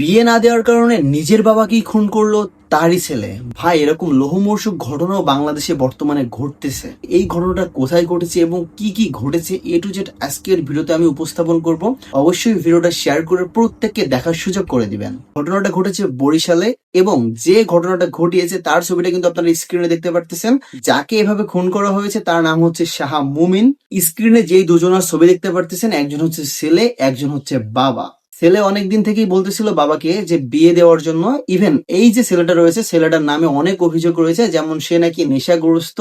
বিয়ে না দেওয়ার কারণে নিজের বাবাকেই খুন করলো তারই ছেলে। ভাই, এরকম লোহমর্ষক ঘটনাও বাংলাদেশে বর্তমানে ঘটতেছে। এই ঘটনাটা কোথায় ঘটেছে এবং কি কি ঘটেছে এ টু জেড আজকের ভিডিওতে আমি উপস্থাপন করব। অবশ্যই ভিডিওটা শেয়ার করে প্রত্যেককে দেখার সুযোগ করে দিবেন। ঘটনাটা ঘটেছে বরিশালে এবং যে ঘটনাটা ঘটিয়েছে তার ছবিটা কিন্তু আপনারা স্ক্রিনে দেখতে পারতেছেন। যাকে এভাবে খুন করা হয়েছে তার নাম হচ্ছে শাহ মুমিন। স্ক্রিনে যেই দুজনের ছবি দেখতে পারতেছেন, একজন হচ্ছে ছেলে, একজন হচ্ছে বাবা। ছেলে অনেকদিন থেকেই বলতেছিল বাবাকে যে বিয়ে দেওয়ার জন্য। ইভেন এই যে ছেলেটা রয়েছে, ছেলেটার নামে অনেক অভিযোগ রয়েছে, যেমন সে নাকি নেশাগ্রস্ত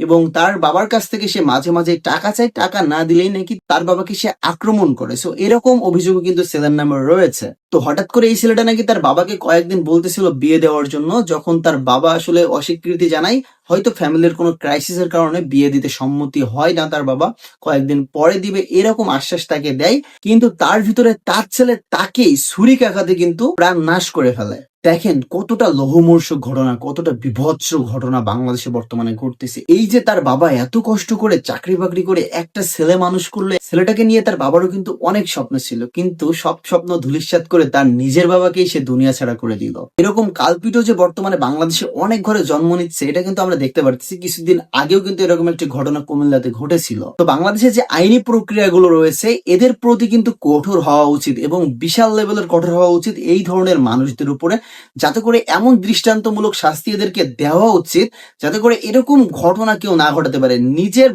এবং তার বাবার কাছ থেকে সে মাঝে মাঝে টাকা চায়, টাকা না দিলেই নাকি তার বাবাকে সে আক্রমণ করে। সো এরকম অভিযোগও কিন্তু ছেলের নামে রয়েছে। তো হঠাৎ করে এই ছেলেটা নাকি তার বাবাকে কয়েকদিন বলতেছিল বিয়ে দেওয়ার জন্য, যখন তার বাবা আসলে অস্বীকৃতি জানায়, হয়তো ফ্যামিলির কোনো ক্রাইসিসের কারণে বিয়ে দিতে সম্মতি হয় না তার বাবা, কয়েকদিন পরে দিবে এরকম আশ্বাস তাকে দেয়। কিন্তু তার ভিতরে তার ছেলে তাকেই ছুরিকাঘাতে কিন্তু প্রাণ নাশ করে ফেলে। দেখেন কতটা লোহমর্ষক ঘটনা, কতটা বিভৎস ঘটনা বাংলাদেশে বর্তমানে ঘটতেছে। এই যে তার বাবা এত কষ্ট করে চাকরি বাকরি করে একটা ছেলে মানুষ করলে, ছেলেটাকে নিয়ে তার বাবারও কিন্তু অনেক স্বপ্ন ছিল, কিন্তু সব স্বপ্ন ধূলিসাৎ করে তার নিজের বাবাকেই সে দুনিয়া ছাড়া করে দিল। এরকম কালপিটও যে বর্তমানে বাংলাদেশে অনেক ঘরে জন্ম নিচ্ছে এটা কিন্তু আমরা দেখতে পাচ্ছি। কিছুদিন আগেও কিন্তু এরকম একটি ঘটনা কুমিল্লাতে ঘটেছিল। তো বাংলাদেশে যে আইনি প্রক্রিয়াগুলো রয়েছে এদের প্রতি কিন্তু কঠোর হওয়া উচিত এবং বিশাল লেভেলের কঠোর হওয়া উচিত এই ধরনের মানুষদের উপরে, যাতে করে এমন দৃষ্টান্তমূলক শাস্তি এদেরকে দেওয়া উচিত যাতে করে এরকম ঘটনা কেউ না ঘটাতে পারে। নিজের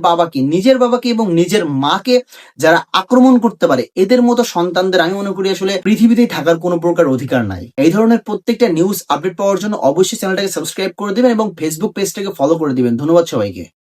বাবাকে এবং নিজের মাকে যারা আক্রমণ করতে পারে, এদের মতো সন্তানদের আমি মনে করি আসলে পৃথিবীতেই থাকার কোনো প্রকার অধিকার নাই। এই ধরনের প্রত্যেকটা নিউজ আপডেট পাওয়ার জন্য অবশ্যই চ্যানেলটাকে সাবস্ক্রাইব করে দিবেন এবং ফেসবুক পেজটাকে ফলো করে দিবেন। ধন্যবাদ সবাইকে।